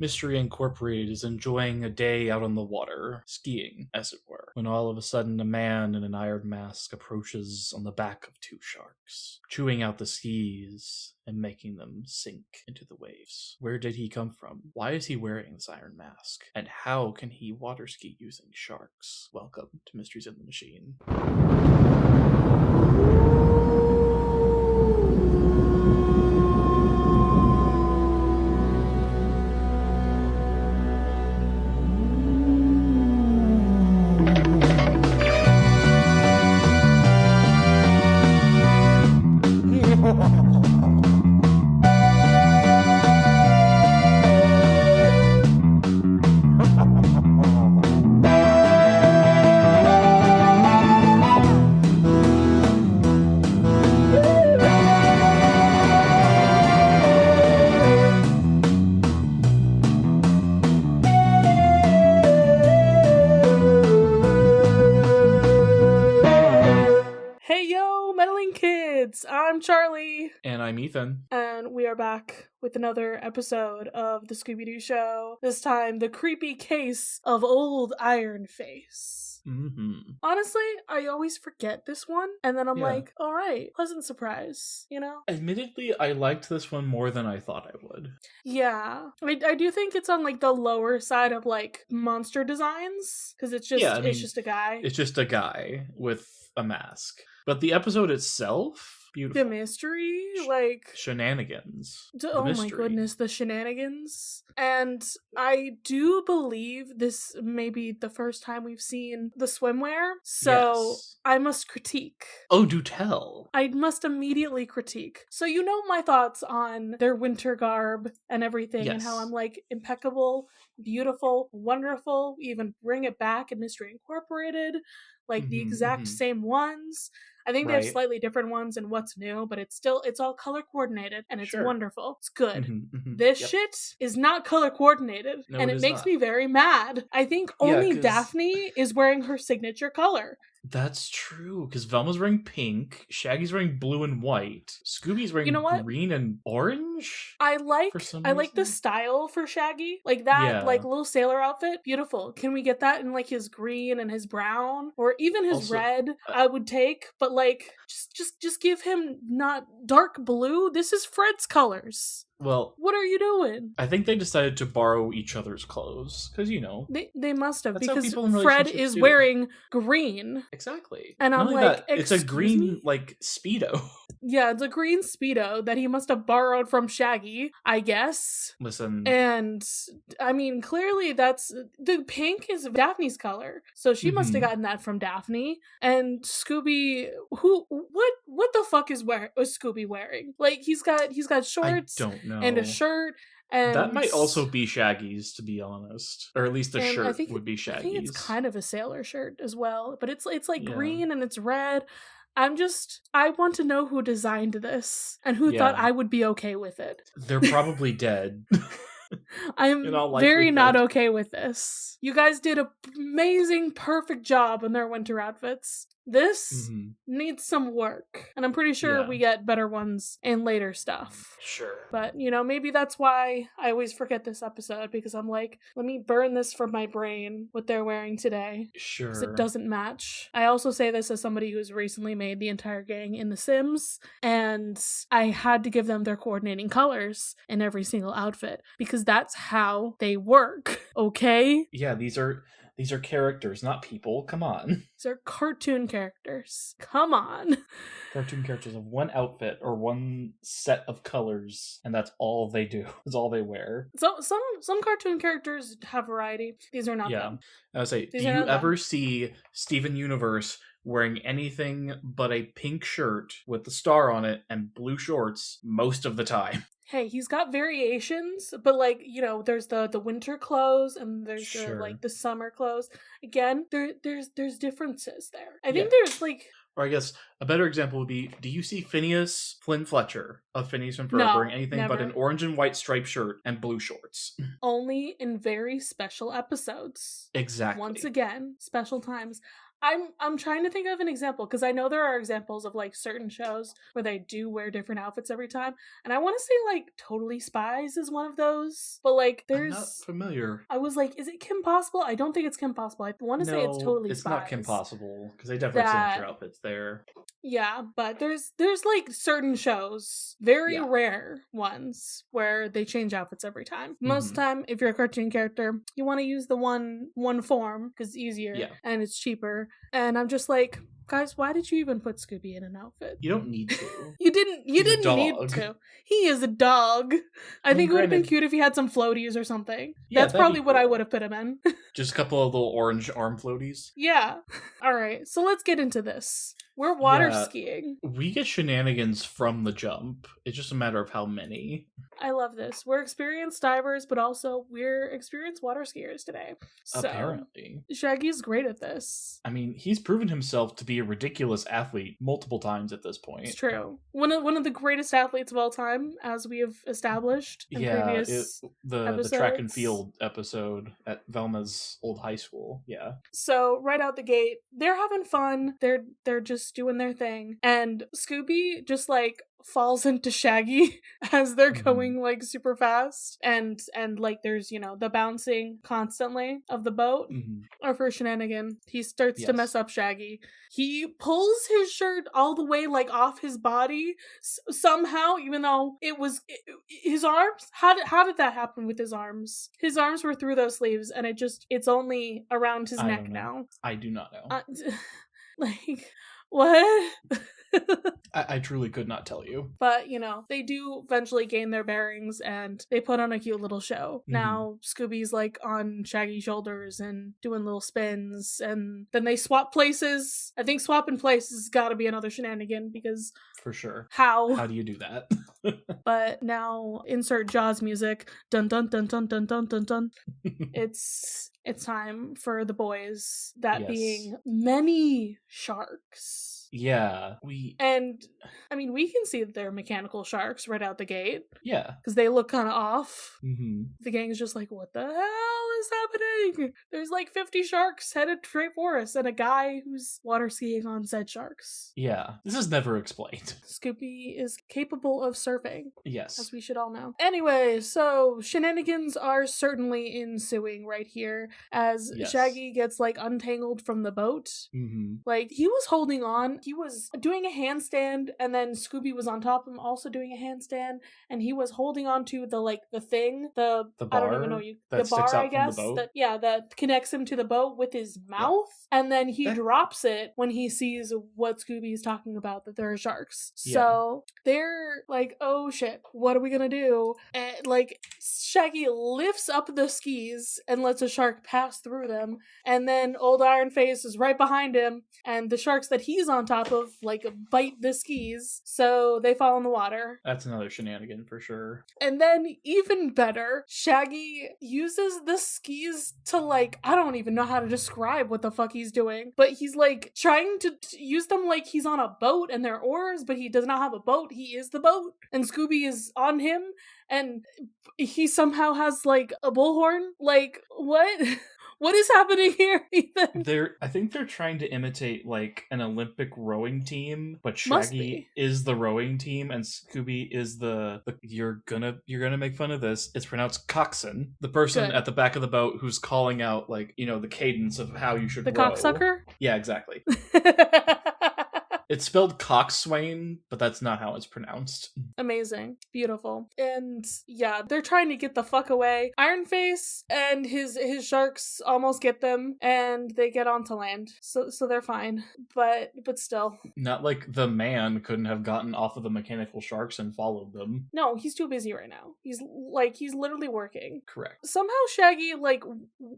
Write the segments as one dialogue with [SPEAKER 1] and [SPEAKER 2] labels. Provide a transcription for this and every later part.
[SPEAKER 1] Mystery Incorporated is enjoying a day out on the water, skiing, as it were, when all of a sudden a man in an iron mask approaches on the back of two sharks, chewing out the skis and making them sink into the waves. Where did he come from? Why is he wearing this iron mask? And how can he water ski using sharks? Welcome to Mysteries in the Machine.
[SPEAKER 2] I'm Charlie.
[SPEAKER 1] And I'm Ethan.
[SPEAKER 2] And we are back with another episode of the Scooby-Doo Show. This time, the creepy case of Old Iron Face.
[SPEAKER 1] Mm-hmm.
[SPEAKER 2] Honestly, I always forget this one, and then I'm like, all right, pleasant surprise, you know?
[SPEAKER 1] Admittedly, I liked this one more than I thought I would.
[SPEAKER 2] Yeah. I do think it's on, like, the lower side of, like, monster designs, because it's just, it's just a guy.
[SPEAKER 1] It's just a guy with a mask. But the episode itself... Beautiful.
[SPEAKER 2] The mystery, like...
[SPEAKER 1] Shenanigans.
[SPEAKER 2] Oh my goodness, the shenanigans. And I do believe this may be the first time we've seen the swimwear, so yes. I must critique.
[SPEAKER 1] Oh, do tell.
[SPEAKER 2] I must immediately critique. So you know my thoughts on their winter garb and everything, yes. And how I'm like, impeccable, beautiful, wonderful, we even bring it back in Mystery Incorporated, like the exact same ones. I think they have slightly different ones and what's new, but it's all color coordinated and it's wonderful. It's good. This shit is not color coordinated, and it makes me very mad. I think only Daphne is wearing her signature color.
[SPEAKER 1] That's true, because Velma's wearing pink, Shaggy's wearing blue and white, Scooby's wearing green and orange.
[SPEAKER 2] I like the style for Shaggy, like that, like little sailor outfit. Beautiful. Can we get that in like his green and his brown, or even his red? I would take, but like just give him not dark blue. This is Fred's colors.
[SPEAKER 1] Well,
[SPEAKER 2] what are you doing?
[SPEAKER 1] I think they decided to borrow each other's clothes because
[SPEAKER 2] they must have, because Fred is wearing green.
[SPEAKER 1] Exactly.
[SPEAKER 2] And I'm like,
[SPEAKER 1] it's a green like Speedo.
[SPEAKER 2] Yeah, it's a green Speedo that he must have borrowed from Shaggy, I guess.
[SPEAKER 1] Listen.
[SPEAKER 2] And I mean, clearly the pink is Daphne's color. So she must have gotten that from Daphne. And Scooby, what the fuck is Scooby wearing? Like he's got shorts.
[SPEAKER 1] I don't know.
[SPEAKER 2] And a shirt. And
[SPEAKER 1] that might also be Shaggy's, to be honest. Or at least the shirt would be Shaggy's.
[SPEAKER 2] I think it's kind of a sailor shirt as well. But it's like green and it's red. I want to know who designed this and who thought I would be okay with it.
[SPEAKER 1] They're probably dead.
[SPEAKER 2] I'm very not okay with this. You guys did an amazing, perfect job in their winter outfits. This needs some work. And I'm pretty sure we get better ones in later stuff.
[SPEAKER 1] Sure.
[SPEAKER 2] But, maybe that's why I always forget this episode, because I'm like, let me burn this from my brain, what they're wearing today.
[SPEAKER 1] Sure.
[SPEAKER 2] Because it doesn't match. I also say this as somebody who's recently made the entire gang in The Sims, and I had to give them their coordinating colors in every single outfit, because that's how they work, okay?
[SPEAKER 1] Yeah, these are characters, not people. Come on.
[SPEAKER 2] These are cartoon characters. Come on.
[SPEAKER 1] Cartoon characters of one outfit or one set of colors, and that's all they do. That's all they wear.
[SPEAKER 2] So some cartoon characters have variety. These are not them.
[SPEAKER 1] I would say, do you ever see Steven Universe wearing anything but a pink shirt with the star on it and blue shorts most of the time?
[SPEAKER 2] Hey, he's got variations, but like, there's the winter clothes and there's the summer clothes. Again, there's differences there. I think there's like...
[SPEAKER 1] Or I guess a better example would be, do you see Phineas Flynn Fletcher of Phineas and Ferb wearing anything but an orange and white striped shirt and blue shorts?
[SPEAKER 2] Only in very special episodes.
[SPEAKER 1] Exactly.
[SPEAKER 2] Once again, special times. I'm trying to think of an example because I know there are examples of like certain shows where they do wear different outfits every time, and I want to say like Totally Spies is one of those. But like,
[SPEAKER 1] I'm not familiar.
[SPEAKER 2] I was like, is it Kim Possible? I don't think it's Kim Possible. I want to say it's Totally Spies.
[SPEAKER 1] It's not Kim Possible because they definitely change their outfits there.
[SPEAKER 2] Yeah, but there's like certain shows, very rare ones, where they change outfits every time. Most time, if you're a cartoon character, you want to use the one form because it's easier and it's cheaper. And I'm just like, guys, why did you even put Scooby in an outfit?
[SPEAKER 1] You don't need to.
[SPEAKER 2] You didn't need to. He is a dog. I think it would have been cute if he had some floaties or something. Yeah, that's probably what I would have put him in.
[SPEAKER 1] Just a couple of little orange arm floaties.
[SPEAKER 2] Yeah. All right, so let's get into this. We're water skiing.
[SPEAKER 1] We get shenanigans from the jump. It's just a matter of how many.
[SPEAKER 2] I love this. We're experienced divers, but also we're experienced water skiers today. So,
[SPEAKER 1] apparently.
[SPEAKER 2] Shaggy's great at this.
[SPEAKER 1] I mean, he's proven himself to be a ridiculous athlete multiple times at this point.
[SPEAKER 2] It's true. One of the greatest athletes of all time, as we have established in previous
[SPEAKER 1] the track and field episode at Velma's old high school. Yeah.
[SPEAKER 2] So right out the gate, they're having fun. They're just doing their thing. And Scooby just like falls into Shaggy as they're going like super fast, and like there's, you know, the bouncing constantly of the boat. Our first shenanigan, he starts to mess up Shaggy. He pulls his shirt all the way like off his body somehow, even though it was his arms. How did that happen with his arms? His arms were through those sleeves, and it's only around his neck now.
[SPEAKER 1] I do not know.
[SPEAKER 2] Like, what?
[SPEAKER 1] I truly could not tell you.
[SPEAKER 2] But, you know, they do eventually gain their bearings and they put on a cute little show. Now Scooby's like on Shaggy's shoulders and doing little spins, and then they swap places. I think swapping places has got to be another shenanigan because...
[SPEAKER 1] For sure.
[SPEAKER 2] How
[SPEAKER 1] do you do that?
[SPEAKER 2] But now insert Jaws music. Dun dun dun dun dun dun dun dun. It's time for the boys, that being many sharks.
[SPEAKER 1] Yeah,
[SPEAKER 2] and I mean, we can see that they're mechanical sharks right out the gate.
[SPEAKER 1] Yeah,
[SPEAKER 2] because they look kind of off. The gang is just like, what the hell is happening? There's like 50 sharks headed straight for us, and a guy who's water skiing on said sharks.
[SPEAKER 1] Yeah, this is never explained.
[SPEAKER 2] Scooby is capable of surfing.
[SPEAKER 1] Yes,
[SPEAKER 2] as we should all know. Anyway, so shenanigans are certainly ensuing right here as Shaggy gets like untangled from the boat. Like, he was holding on. He was doing a handstand, and then Scooby was on top of him also doing a handstand, and he was holding on to the thing, the bar, I don't even know the bar, I guess, that connects him to the boat with his mouth, and then he drops it when he sees what Scooby is talking about, that there are sharks. So they're like, oh shit, what are we gonna do? And like, Shaggy lifts up the skis and lets a shark pass through them, and then old Iron Face is right behind him, and the sharks that he's on top of like bite the skis, so they fall in the water.
[SPEAKER 1] That's another shenanigan for sure.
[SPEAKER 2] And then even better, Shaggy uses the skis to like, I don't even know how to describe what the fuck he's doing, but he's like trying to use them like he's on a boat and they're oars, but he does not have a boat. He is the boat, and Scooby is on him, and he somehow has like a bullhorn. Like, what? What is happening here, Ethan?
[SPEAKER 1] I think they're trying to imitate like an Olympic rowing team, but Shaggy is the rowing team and Scooby is the you're gonna make fun of this. It's pronounced coxswain, the person at the back of the boat who's calling out, like, you know, the cadence of how you should row.
[SPEAKER 2] The cocksucker?
[SPEAKER 1] Yeah, exactly. It's spelled coxswain, but that's not how it's pronounced.
[SPEAKER 2] Amazing. Beautiful. And yeah, they're trying to get the fuck away. Iron Face and his sharks almost get them, and they get onto land. So they're fine. But still.
[SPEAKER 1] Not like the man couldn't have gotten off of the mechanical sharks and followed them.
[SPEAKER 2] No, he's too busy right now. He's literally working.
[SPEAKER 1] Correct.
[SPEAKER 2] Somehow Shaggy like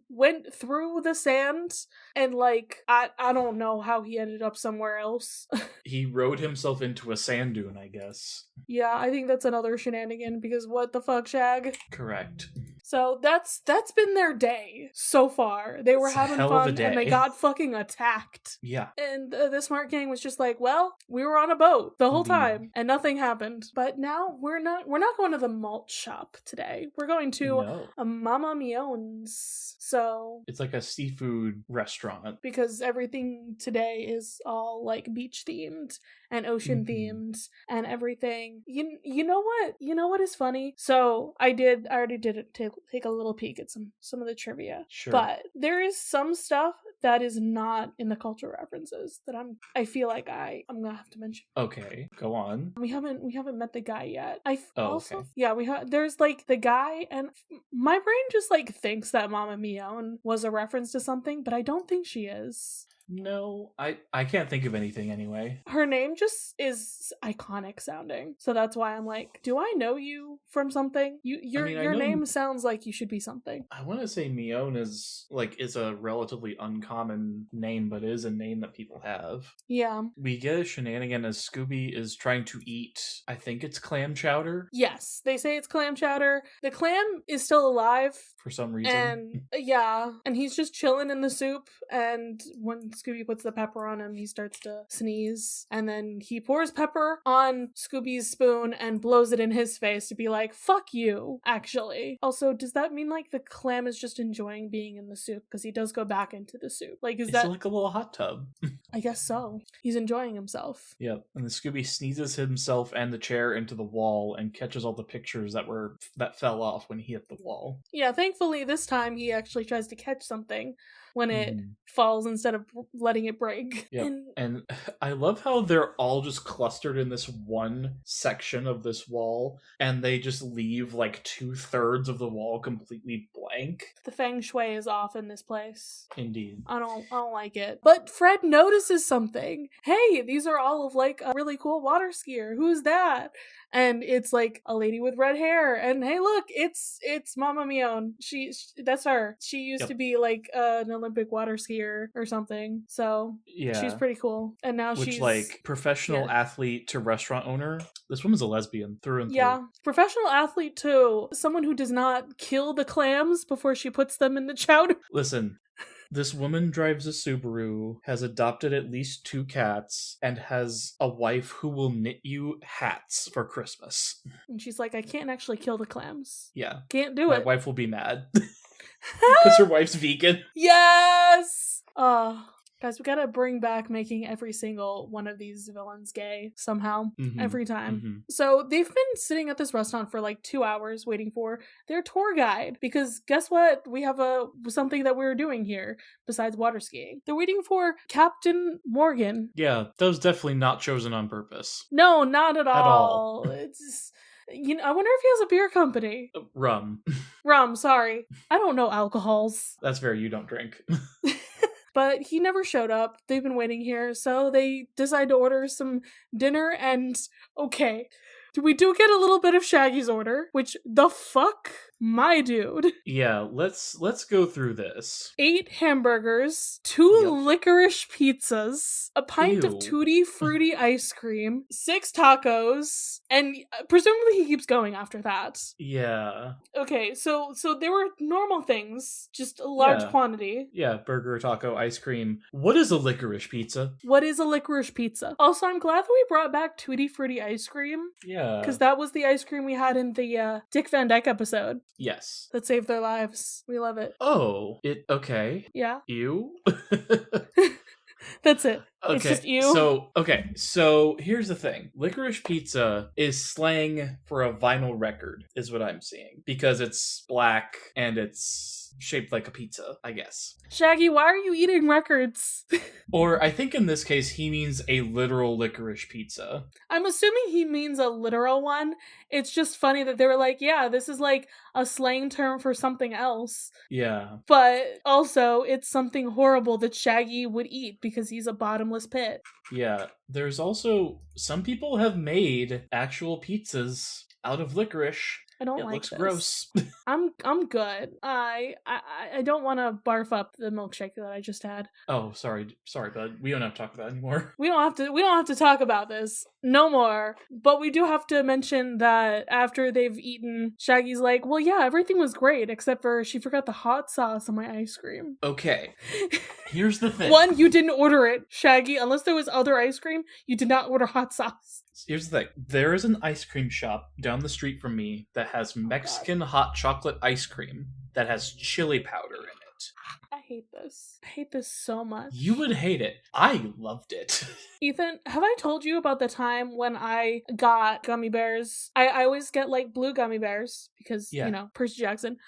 [SPEAKER 2] went through the sand, and like I don't know how he ended up somewhere else.
[SPEAKER 1] He rode himself into a sand dune, I guess.
[SPEAKER 2] Yeah, I think that's another shenanigan, because what the fuck, Shag?
[SPEAKER 1] Correct.
[SPEAKER 2] So that's been their day so far. They were having fun and they got fucking attacked.
[SPEAKER 1] Yeah.
[SPEAKER 2] And the Smart Gang was just like, well, we were on a boat the whole time and nothing happened. But now we're not going to the malt shop today. We're going to a Mama Mione's. So
[SPEAKER 1] it's like a seafood restaurant.
[SPEAKER 2] Because everything today is all like beach themed and ocean themed and everything. You know what? You know what is funny? So I already did take a little peek at some of the trivia.
[SPEAKER 1] Sure.
[SPEAKER 2] But there is some stuff that is not in the culture references that I feel like I'm gonna have to mention.
[SPEAKER 1] Okay, go on.
[SPEAKER 2] We haven't met the guy yet.
[SPEAKER 1] Okay.
[SPEAKER 2] Yeah, there's like the guy, and my brain just like thinks that Mama Mione was a reference to something, but I don't think she is.
[SPEAKER 1] No, I can't think of anything anyway.
[SPEAKER 2] Her name just is iconic sounding. So that's why I'm like, do I know you from something? Your name sounds like you should be something.
[SPEAKER 1] I want to say Mione is a relatively uncommon name, but is a name that people have.
[SPEAKER 2] Yeah.
[SPEAKER 1] We get a shenanigan as Scooby is trying to eat, I think it's clam chowder.
[SPEAKER 2] Yes, they say it's clam chowder. The clam is still alive.
[SPEAKER 1] For some reason.
[SPEAKER 2] And yeah, and he's just chilling in the soup, and when Scooby puts the pepper on him, he starts to sneeze, and then he pours pepper on Scooby's spoon and blows it in his face to be like, fuck you, actually. Also, does that mean like the clam is just enjoying being in the soup? Because he does go back into the soup. Like,
[SPEAKER 1] it's like a little hot tub.
[SPEAKER 2] I guess so. He's enjoying himself.
[SPEAKER 1] Yep. And the Scooby sneezes himself and the chair into the wall and catches all the pictures that fell off when he hit the wall.
[SPEAKER 2] Yeah, thankfully this time he actually tries to catch something when it falls instead of letting it break.
[SPEAKER 1] Yep. And I love how they're all just clustered in this one section of this wall, and they just leave like 2/3 of the wall completely blank.
[SPEAKER 2] The feng shui is off in this place.
[SPEAKER 1] Indeed.
[SPEAKER 2] I don't like it. But Fred notices something. Hey, these are all of like a really cool water skier. Who's that? And it's like a lady with red hair. And hey, look, it's Mama Mione. That's her. She used to be like an Olympic water skier or something. So yeah, she's pretty cool. And now she's
[SPEAKER 1] like professional athlete to restaurant owner. This woman's a lesbian through and through.
[SPEAKER 2] Yeah, professional athlete to someone who does not kill the clams before she puts them in the chowder.
[SPEAKER 1] Listen. This woman drives a Subaru, has adopted at least 2 cats, and has a wife who will knit you hats for Christmas.
[SPEAKER 2] And she's like, I can't actually kill the clams.
[SPEAKER 1] Yeah.
[SPEAKER 2] Can't do it.
[SPEAKER 1] My wife will be mad. Because her wife's vegan.
[SPEAKER 2] Yes! Guys, we gotta bring back making every single one of these villains gay somehow. Every time. So they've been sitting at this restaurant for like 2 hours waiting for their tour guide. Because guess what? We have something that we're doing here besides water skiing. They're waiting for Captain Morgan.
[SPEAKER 1] Yeah, that was definitely not chosen on purpose.
[SPEAKER 2] No, not at all. It's just... I wonder if he has a beer company.
[SPEAKER 1] Rum.
[SPEAKER 2] Rum, sorry. I don't know alcohols.
[SPEAKER 1] That's fair, you don't drink.
[SPEAKER 2] But he never showed up. They've been waiting here, so they decide to order some dinner, and okay. We do get a little bit of Shaggy's order, which, the fuck? My dude.
[SPEAKER 1] Yeah, let's go through this.
[SPEAKER 2] 8 hamburgers, 2 licorice pizzas, a pint of tutti frutti ice cream, 6 tacos, and presumably he keeps going after that.
[SPEAKER 1] Yeah.
[SPEAKER 2] Okay, so there were normal things, just a large quantity.
[SPEAKER 1] Yeah, burger, taco, ice cream. What is a licorice pizza?
[SPEAKER 2] What is a licorice pizza? Also, I'm glad that we brought back tutti frutti ice cream.
[SPEAKER 1] Yeah.
[SPEAKER 2] Because that was the ice cream we had in the Dick Van Dyke episode.
[SPEAKER 1] Yes.
[SPEAKER 2] That saved their lives. We love it.
[SPEAKER 1] Oh, okay.
[SPEAKER 2] Yeah.
[SPEAKER 1] Ew.
[SPEAKER 2] That's it.
[SPEAKER 1] Okay.
[SPEAKER 2] It's just ew.
[SPEAKER 1] So here's the thing. Licorice pizza is slang for a vinyl record, is what I'm seeing. Because it's black and it's shaped like a pizza, I guess.
[SPEAKER 2] Shaggy, why are you eating records?
[SPEAKER 1] Or I think in this case he means a literal licorice pizza.
[SPEAKER 2] I'm assuming he means a literal one. It's just funny that they were like, yeah, this is like a slang term for something else.
[SPEAKER 1] Yeah.
[SPEAKER 2] But also it's something horrible that Shaggy would eat because he's a bottomless pit.
[SPEAKER 1] Yeah. There's also some people have made actual pizzas out of licorice.
[SPEAKER 2] I don't
[SPEAKER 1] it
[SPEAKER 2] like
[SPEAKER 1] looks
[SPEAKER 2] this.
[SPEAKER 1] gross.
[SPEAKER 2] I'm good. I don't want to barf up the milkshake that I just had.
[SPEAKER 1] Oh, sorry, bud. We don't have to talk about that anymore.
[SPEAKER 2] We don't have to talk about this no more. But we do have to mention that after they've eaten, Shaggy's like, well, yeah, everything was great except for she forgot the hot sauce on my ice cream.
[SPEAKER 1] Okay. Here's the thing.
[SPEAKER 2] One, you didn't order it, Shaggy. Unless there was other ice cream, you did not order hot sauce.
[SPEAKER 1] Here's the thing. There is an ice cream shop down the street from me that has Mexican hot chocolate ice cream that has chili powder in it.
[SPEAKER 2] I hate this. I hate this so much.
[SPEAKER 1] You would hate it. I loved it.
[SPEAKER 2] Ethan, have I told you about the time when I got gummy bears? I always get like blue gummy bears because, you know, Percy Jackson.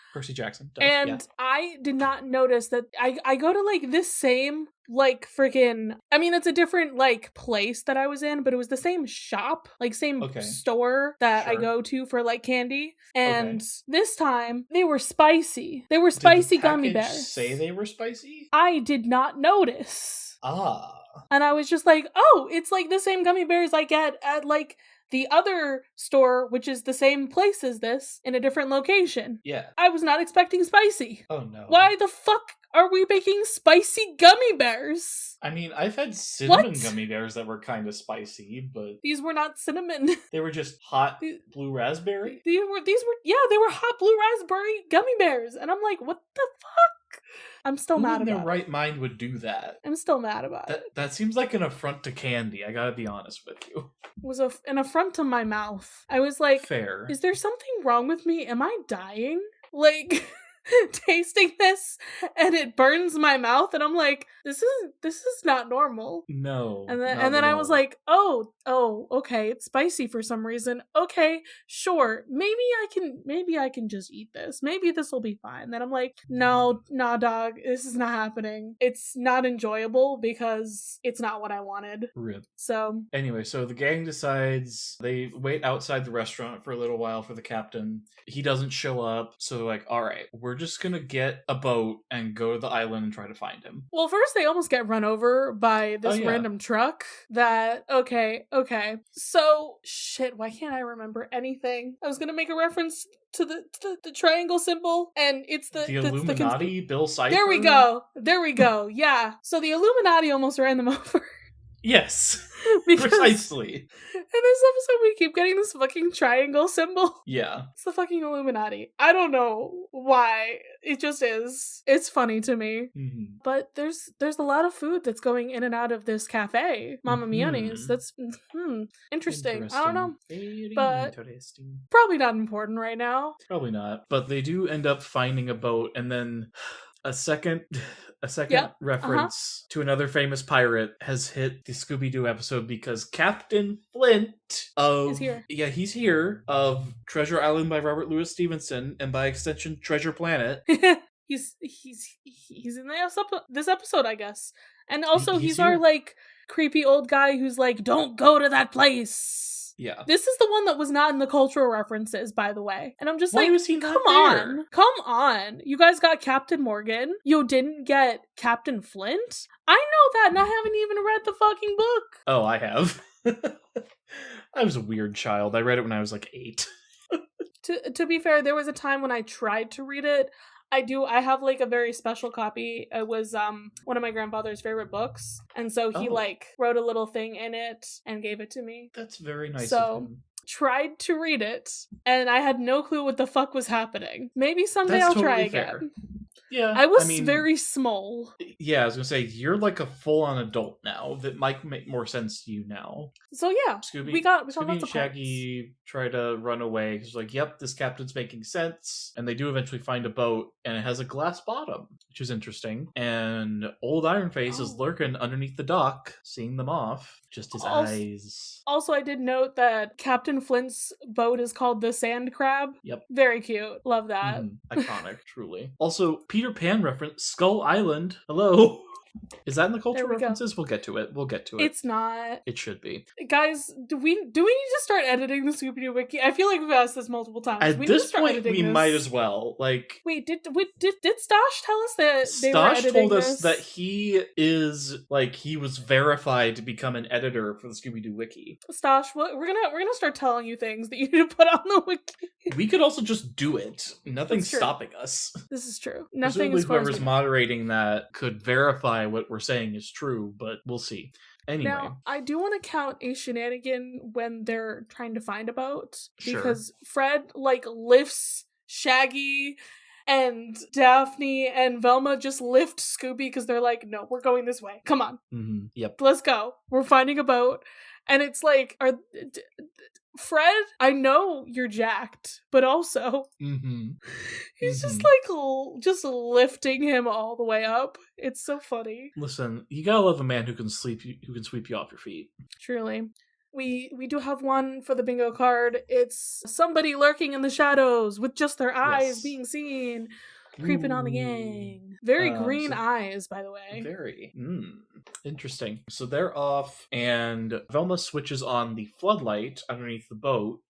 [SPEAKER 2] And I did not notice that I go to like this same like freaking, I mean, it's a different like place that I was in, but it was the same shop, like same store that I go to for like candy. And this time they were spicy. They were spicy gummy bears.
[SPEAKER 1] Say they were spicy?
[SPEAKER 2] I did not notice.
[SPEAKER 1] Ah.
[SPEAKER 2] And I was just like, oh, it's like the same gummy bears I get at like the other store, which is the same place as this in a different location.
[SPEAKER 1] Yeah.
[SPEAKER 2] I was not expecting spicy.
[SPEAKER 1] Oh no.
[SPEAKER 2] Why the fuck are we making spicy gummy bears?
[SPEAKER 1] I mean, I've had cinnamon gummy bears that were kind of spicy, but
[SPEAKER 2] these were not cinnamon.
[SPEAKER 1] They were just hot blue raspberry?
[SPEAKER 2] They were hot blue raspberry gummy bears. And I'm like, what the fuck? I'm still mad about it.
[SPEAKER 1] Who in their right mind would do that?
[SPEAKER 2] I'm still mad about it.
[SPEAKER 1] That seems like an affront to candy, I gotta be honest with you.
[SPEAKER 2] It was an affront to my mouth. I was like,
[SPEAKER 1] fair. Is
[SPEAKER 2] there something wrong with me? Am I dying? Like, tasting this and it burns my mouth and I'm like, this is not normal.
[SPEAKER 1] No.
[SPEAKER 2] And then I was like, oh, okay, it's spicy for some reason. Okay, sure. Maybe I can just eat this. Maybe this will be fine. Then I'm like, no, nah, dog, this is not happening. It's not enjoyable because it's not what I wanted.
[SPEAKER 1] Rip.
[SPEAKER 2] So
[SPEAKER 1] anyway, so the gang decides they wait outside the restaurant for a little while for the captain. He doesn't show up, so they're like, all right, we're just gonna get a boat and go to the island and try to find him.
[SPEAKER 2] Well, first they almost get run over by this random truck that, okay. So, shit, why can't I remember anything? I was gonna make a reference to the triangle symbol, and it's the
[SPEAKER 1] Illuminati, Bill Cipher?
[SPEAKER 2] There we go, yeah. So the Illuminati almost ran them over.
[SPEAKER 1] Yes, precisely.
[SPEAKER 2] In this episode, we keep getting this fucking triangle symbol.
[SPEAKER 1] Yeah.
[SPEAKER 2] It's the fucking Illuminati. I don't know why. It just is. It's funny to me.
[SPEAKER 1] Mm-hmm.
[SPEAKER 2] But there's a lot of food that's going in and out of this cafe. Mama Mionis. That's interesting. I don't know.
[SPEAKER 1] Very
[SPEAKER 2] but
[SPEAKER 1] interesting.
[SPEAKER 2] Probably not important right now.
[SPEAKER 1] Probably not. But they do end up finding a boat, and then a second reference to another famous pirate has hit the Scooby-Doo episode because Captain Flint
[SPEAKER 2] is here.
[SPEAKER 1] Yeah, he's here, of Treasure Island by Robert Louis Stevenson, and by extension Treasure Planet.
[SPEAKER 2] he's in this episode, I guess. And also he's our like creepy old guy who's like, don't go to that place.
[SPEAKER 1] Yeah.
[SPEAKER 2] This is the one that was not in the cultural references, by the way. And I'm just
[SPEAKER 1] Why
[SPEAKER 2] like,
[SPEAKER 1] was he not
[SPEAKER 2] come on. You guys got Captain Morgan. You didn't get Captain Flint? I know that, and I haven't even read the fucking book.
[SPEAKER 1] Oh, I have. I was a weird child. I read it when I was like 8.
[SPEAKER 2] To be fair, there was a time when I tried to read it. I have like a very special copy. It was one of my grandfather's favorite books. And so he like wrote a little thing in it and gave it to me.
[SPEAKER 1] That's very nice
[SPEAKER 2] of him. Tried to read it and I had no clue what the fuck was happening. Maybe someday I'll try again.
[SPEAKER 1] Fair. Yeah,
[SPEAKER 2] I was very small.
[SPEAKER 1] Yeah, I was gonna say, you're like a full-on adult now. That might make more sense to you now.
[SPEAKER 2] So yeah,
[SPEAKER 1] Scooby
[SPEAKER 2] we got
[SPEAKER 1] Scooby
[SPEAKER 2] lots
[SPEAKER 1] and
[SPEAKER 2] of
[SPEAKER 1] Shaggy
[SPEAKER 2] parts.
[SPEAKER 1] try to run away. It's like, yep, this captain's making sense. And they do eventually find a boat, and it has a glass bottom, which is interesting. And old Iron Face is lurking underneath the dock, seeing them off. Just his eyes.
[SPEAKER 2] Also, I did note that Captain Flint's boat is called the Sand Crab.
[SPEAKER 1] Yep.
[SPEAKER 2] Very cute. Love that.
[SPEAKER 1] Iconic, truly. Also, Peter Pan reference, Skull Island. Hello. Is that in the cultural
[SPEAKER 2] There we go.
[SPEAKER 1] references? We'll get to it.
[SPEAKER 2] It's not.
[SPEAKER 1] It should be.
[SPEAKER 2] Guys, do we need to start editing the Scooby-Doo wiki? I feel like we've asked this multiple times.
[SPEAKER 1] At this point, we might as well. Like,
[SPEAKER 2] wait, did Stosh tell us that they were editing
[SPEAKER 1] Stosh told us
[SPEAKER 2] this?
[SPEAKER 1] that he was verified to become an editor for the Scooby-Doo wiki.
[SPEAKER 2] Stosh, we're gonna start telling you things that you need to put on the wiki.
[SPEAKER 1] We could also just do it. Nothing's stopping us.
[SPEAKER 2] This is true.
[SPEAKER 1] Nothing. Presumably, whoever's moderating that could verify what we're saying is true, but we'll see. Anyway.
[SPEAKER 2] Now, I do want to count a shenanigan when they're trying to find a boat. Because Fred, lifts Shaggy and Daphne and Velma just lift Scooby because they're like, no, we're going this way. Come on.
[SPEAKER 1] Mm-hmm. Yep.
[SPEAKER 2] Let's go. We're finding a boat. And it's like, Fred, I know you're jacked, but also he's just lifting him all the way up. It's so funny.
[SPEAKER 1] Listen, you gotta love a man who can sweep you off your feet.
[SPEAKER 2] Truly. We do have one for the bingo card. It's somebody lurking in the shadows with just their eyes being seen. Creeping on the gang. Very green eyes, by the way.
[SPEAKER 1] Very. Interesting. So they're off, and Velma switches on the floodlight underneath the boat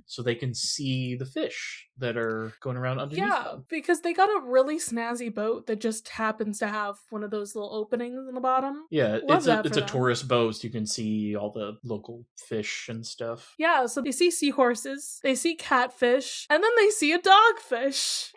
[SPEAKER 1] so they can see the fish that are going around underneath them.
[SPEAKER 2] Because they got a really snazzy boat that just happens to have one of those little openings in the bottom.
[SPEAKER 1] Yeah, it's a tourist boat, so you can see all the local fish and stuff.
[SPEAKER 2] Yeah, so they see seahorses, they see catfish, and then they see a dogfish.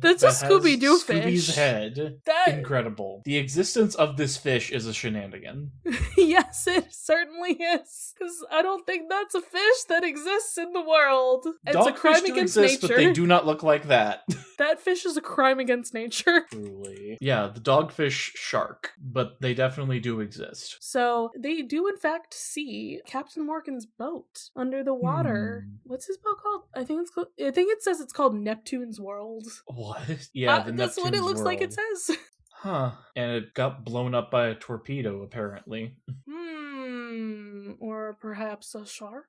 [SPEAKER 2] That's a Scooby-Doo fish.
[SPEAKER 1] Scooby's head. Incredible. The existence of this fish is a shenanigan.
[SPEAKER 2] Yes, it certainly is. Because I don't think that's a fish that exists in the world. It's a crime against nature.
[SPEAKER 1] But they do not look like that.
[SPEAKER 2] That fish is a crime against nature.
[SPEAKER 1] Truly. Yeah, the dogfish shark. But they definitely do exist.
[SPEAKER 2] So they do in fact see Captain Morgan's boat under the water. What's his boat called? I think it says it's called Neptune's World.
[SPEAKER 1] What? Yeah,
[SPEAKER 2] that's what it looks like it says.
[SPEAKER 1] Huh. And it got blown up by a torpedo, apparently.
[SPEAKER 2] Or perhaps a shark?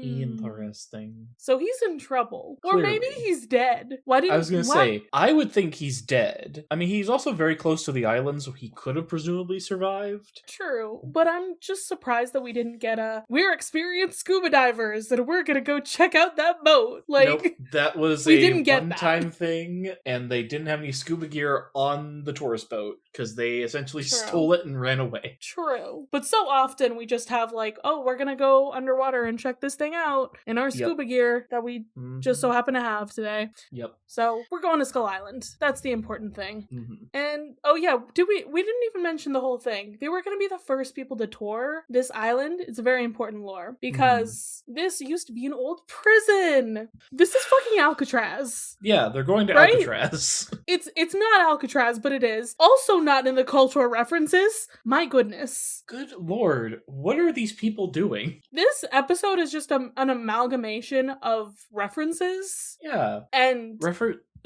[SPEAKER 1] Interesting.
[SPEAKER 2] So he's in trouble.
[SPEAKER 1] Clearly.
[SPEAKER 2] Or maybe he's dead.
[SPEAKER 1] I was gonna say, I would think he's dead. I mean, he's also very close to the island, so he could have presumably survived.
[SPEAKER 2] True. But I'm just surprised that we didn't get we're experienced scuba divers and we're gonna go check out that boat.
[SPEAKER 1] Nope, that was a one-time thing, and they didn't have any scuba gear on the tourist boat, because they essentially stole it and ran away.
[SPEAKER 2] True. But so often we just have we're gonna go underwater and check this thing out in our scuba gear that we just so happen to have today.
[SPEAKER 1] Yep.
[SPEAKER 2] So we're going to Skull Island. That's the important thing. And we didn't even mention the whole thing. They were gonna be the first people to tour this island. It's a very important lore because this used to be an old prison. This is fucking Alcatraz.
[SPEAKER 1] Yeah, they're going to Alcatraz.
[SPEAKER 2] It's not Alcatraz, but it is. Also not in the cultural references. My goodness.
[SPEAKER 1] Good lord. What are these people doing?
[SPEAKER 2] This episode is just an amalgamation of references.
[SPEAKER 1] Yeah.
[SPEAKER 2] And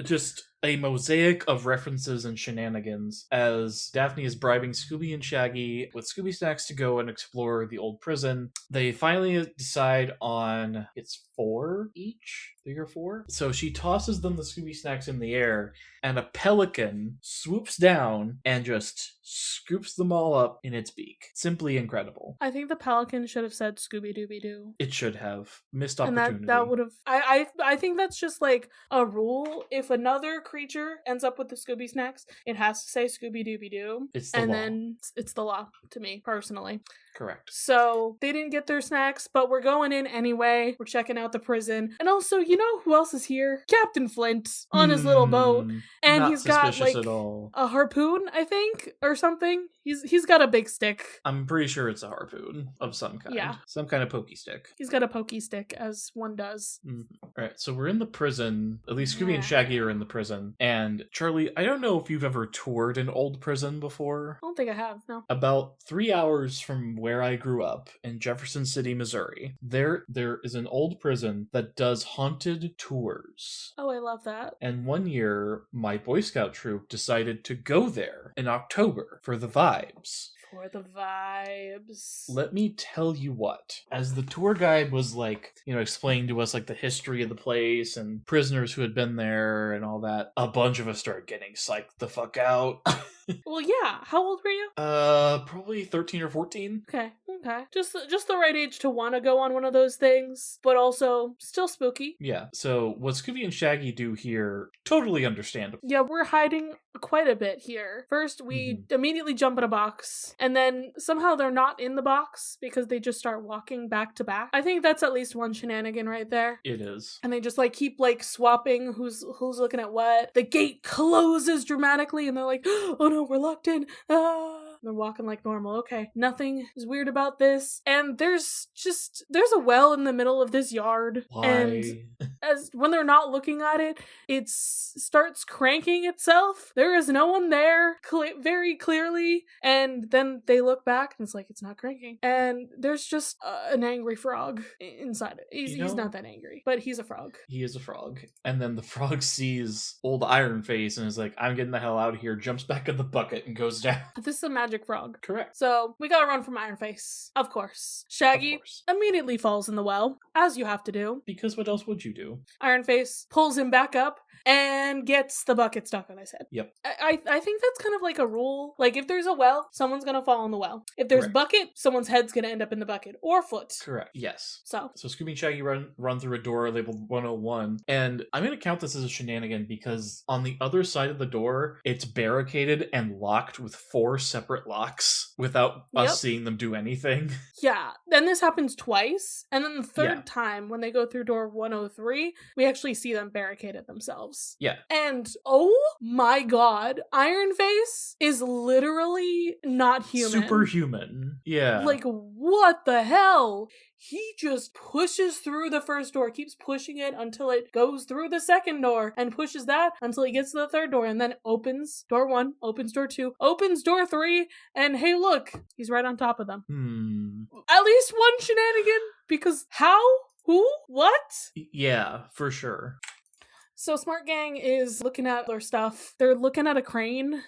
[SPEAKER 1] just a mosaic of references and shenanigans as Daphne is bribing Scooby and Shaggy with Scooby snacks to go and explore the old prison. They finally decide on it's 4 each, 3 or 4. So she tosses them the Scooby snacks in the air, and a pelican swoops down and just scoops them all up in its beak. Simply incredible.
[SPEAKER 2] I think the pelican should have said Scooby-Dooby-Doo.
[SPEAKER 1] It should have. Missed opportunity.
[SPEAKER 2] And that would have... I think that's just a rule. If another creature ends up with the Scooby snacks, it has to say Scooby-Dooby-Doo.
[SPEAKER 1] It's the law.
[SPEAKER 2] And then it's the law to me, personally.
[SPEAKER 1] Correct.
[SPEAKER 2] So they didn't get their snacks, but we're going in anyway. We're checking out the prison. And also, you know who else is here? Captain Flint on his little boat. And he's got a harpoon, I think, or something. He's got a big stick.
[SPEAKER 1] I'm pretty sure it's a harpoon of some kind.
[SPEAKER 2] Yeah.
[SPEAKER 1] Some kind of pokey stick.
[SPEAKER 2] He's got a pokey stick, as one does.
[SPEAKER 1] Alright, so we're in the prison. At least Scooby and Shaggy are in the prison. And Charlie, I don't know if you've ever toured an old prison before.
[SPEAKER 2] I don't think I have, no.
[SPEAKER 1] About 3 hours from where I grew up in Jefferson City, Missouri, there is an old prison that does haunted tours.
[SPEAKER 2] Oh, I love that.
[SPEAKER 1] And one year, my Boy Scout troop decided to go there in October for the vibes.
[SPEAKER 2] For the vibes.
[SPEAKER 1] Let me tell you what. As the tour guide was explaining to us the history of the place and prisoners who had been there and all that, a bunch of us started getting psyched the fuck out.
[SPEAKER 2] Well, yeah. How old were you?
[SPEAKER 1] Probably 13 or 14.
[SPEAKER 2] Okay. Just the right age to want to go on one of those things, but also still spooky.
[SPEAKER 1] Yeah. So what Scooby and Shaggy do here, totally understandable.
[SPEAKER 2] Yeah, we're hiding quite a bit here. First, we immediately jump in a box, and then somehow they're not in the box because they just start walking back to back. I think that's at least one shenanigan right there.
[SPEAKER 1] It is.
[SPEAKER 2] And they just keep swapping who's looking at what. The gate closes dramatically, and they're like, oh no, we're locked in. They're walking like normal. Okay, nothing is weird about this. And there's a well in the middle of this yard.
[SPEAKER 1] Why?
[SPEAKER 2] And as when they're not looking at it, it starts cranking itself. There is no one there, very clearly. And then they look back, and it's not cranking. And there's just an angry frog inside it. He's not that angry, but he's a frog.
[SPEAKER 1] He is a frog. And then the frog sees old Iron Face and is like, I'm getting the hell out of here, jumps back in the bucket and goes down.
[SPEAKER 2] This is a magic frog.
[SPEAKER 1] Correct.
[SPEAKER 2] So we gotta run from Iron Face. Of course. Shaggy immediately falls in the well, as you have to do.
[SPEAKER 1] Because what else would you do?
[SPEAKER 2] Iron Face pulls him back up and gets the bucket stuck on his head.
[SPEAKER 1] Yep.
[SPEAKER 2] I think that's kind of like a rule. If there's a well, someone's gonna fall in the well. If there's a bucket, someone's head's gonna end up in the bucket. Or foot.
[SPEAKER 1] Correct. Yes.
[SPEAKER 2] So
[SPEAKER 1] Scooby and Shaggy run through a door labeled 101. And I'm going to count this as a shenanigan because on the other side of the door, it's barricaded and locked with 4 separate locks without us seeing them do anything.
[SPEAKER 2] Yeah. Then this happens twice. And then the third time, when they go through door 103, we actually see them barricaded themselves.
[SPEAKER 1] Yeah.
[SPEAKER 2] And oh my god, Iron Face is literally not human.
[SPEAKER 1] Superhuman. Yeah.
[SPEAKER 2] What the hell? He just pushes through the first door, keeps pushing it until it goes through the second door, and pushes that until he gets to the third door, and then opens door 1, opens door 2, opens door 3, and hey look, he's right on top of them. At least one shenanigan, because how? Who? What?
[SPEAKER 1] Yeah, for sure.
[SPEAKER 2] So Smart Gang is looking at their stuff. They're looking at a crane.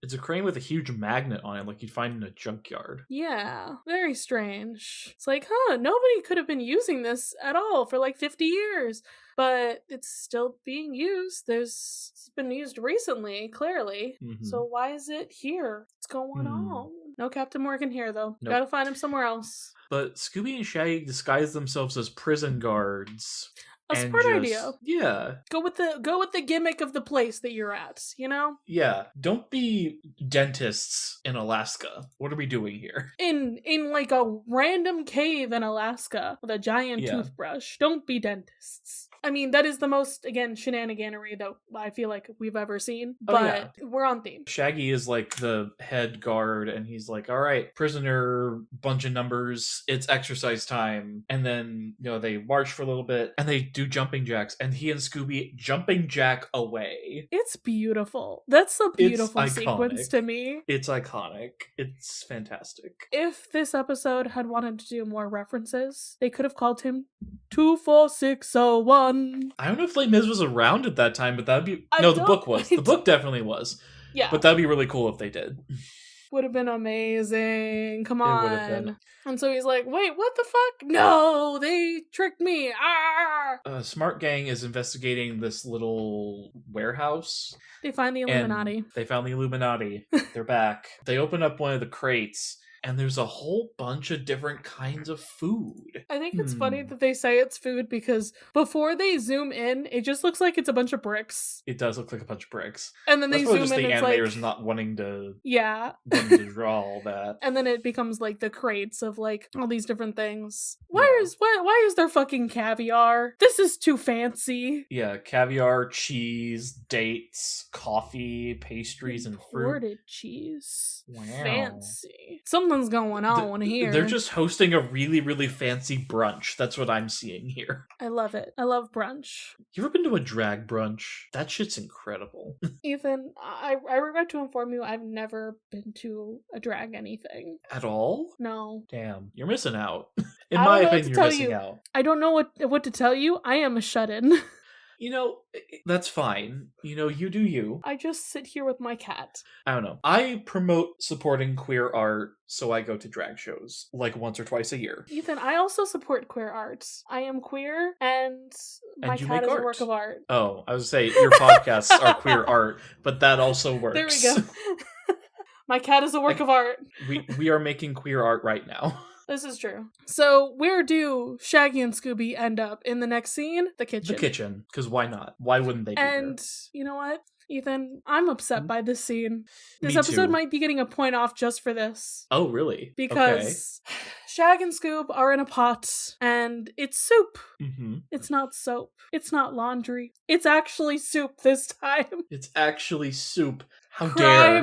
[SPEAKER 1] It's a crane with a huge magnet on it, like you'd find in a junkyard.
[SPEAKER 2] Yeah, very strange. It's nobody could have been using this at all for 50 years. But it's still being used. It's been used recently, clearly. So why is it here? What's going on? No Captain Morgan here, though. Nope. Gotta find him somewhere else.
[SPEAKER 1] But Scooby and Shaggy disguise themselves as prison guards.
[SPEAKER 2] A smart idea.
[SPEAKER 1] Yeah.
[SPEAKER 2] Go with the gimmick of the place that you're at, you know?
[SPEAKER 1] Yeah. Don't be dentists in Alaska. What are we doing here?
[SPEAKER 2] In a random cave in Alaska with a giant toothbrush. Don't be dentists. I mean, that is the most, again, shenaniganery that I feel like we've ever seen. But we're on theme.
[SPEAKER 1] Shaggy is the head guard, and he's like, all right, prisoner, bunch of numbers, it's exercise time. And then, they march for a little bit, and they do jumping jacks, and he and Scooby jumping jack away.
[SPEAKER 2] It's beautiful. That's a beautiful sequence to me.
[SPEAKER 1] It's iconic. It's fantastic.
[SPEAKER 2] If this episode had wanted to do more references, they could have called him 24601.
[SPEAKER 1] I don't know if Les Mis was around at that time, but that'd be... No, the book was. The book definitely was.
[SPEAKER 2] Yeah.
[SPEAKER 1] But that'd be really cool if they did.
[SPEAKER 2] Would have been amazing. Come on. It would have been. And so he's like, wait, what the fuck? No, they tricked me.
[SPEAKER 1] Smart Gang is investigating this little warehouse.
[SPEAKER 2] They find the Illuminati.
[SPEAKER 1] They're back. They open up one of the crates, and there's a whole bunch of different kinds of food.
[SPEAKER 2] I think it's funny that they say it's food because before they zoom in, it just looks like it's a bunch of bricks.
[SPEAKER 1] It does look like a bunch of bricks.
[SPEAKER 2] And then they zoom in,
[SPEAKER 1] the
[SPEAKER 2] it's
[SPEAKER 1] animators not wanting to draw all that.
[SPEAKER 2] And then it becomes the crates of all these different things. Why is there fucking caviar? This is too fancy.
[SPEAKER 1] Yeah, caviar, cheese, dates, coffee, pastries, and fruit.
[SPEAKER 2] Imported cheese.
[SPEAKER 1] Wow.
[SPEAKER 2] Fancy. Something's going on here.
[SPEAKER 1] They're just hosting a really, really fancy brunch. That's what I'm seeing here.
[SPEAKER 2] I love it. I love brunch.
[SPEAKER 1] You ever been to a drag brunch? That shit's incredible.
[SPEAKER 2] Ethan, I regret to inform you I've never been to a drag anything.
[SPEAKER 1] At all?
[SPEAKER 2] No.
[SPEAKER 1] Damn, you're missing out. In my opinion, you're missing out.
[SPEAKER 2] I don't know what to tell you. I am a shut-in.
[SPEAKER 1] That's fine. You do you.
[SPEAKER 2] I just sit here with my cat.
[SPEAKER 1] I don't know. I promote supporting queer art, so I go to drag shows like once or twice a year.
[SPEAKER 2] Ethan, I also support queer art. I am queer, and my cat is a work of art.
[SPEAKER 1] Oh, I was going to say, your podcasts are queer art, but that also works.
[SPEAKER 2] There we go. My cat is a work of art.
[SPEAKER 1] We are making queer art right now.
[SPEAKER 2] This is true. So where do Shaggy and Scooby end up in the next scene? The kitchen.
[SPEAKER 1] The kitchen, because why not? Why wouldn't they be
[SPEAKER 2] And
[SPEAKER 1] there?
[SPEAKER 2] You know what, Ethan? I'm upset by this scene. This
[SPEAKER 1] Me
[SPEAKER 2] episode
[SPEAKER 1] too.
[SPEAKER 2] might be getting a point off just for this.
[SPEAKER 1] Oh, really?
[SPEAKER 2] Because Shag and Scoob are in a pot, and it's soup.
[SPEAKER 1] Mm-hmm.
[SPEAKER 2] It's not soap. It's not laundry. It's actually soup this time.
[SPEAKER 1] It's actually soup. How dare.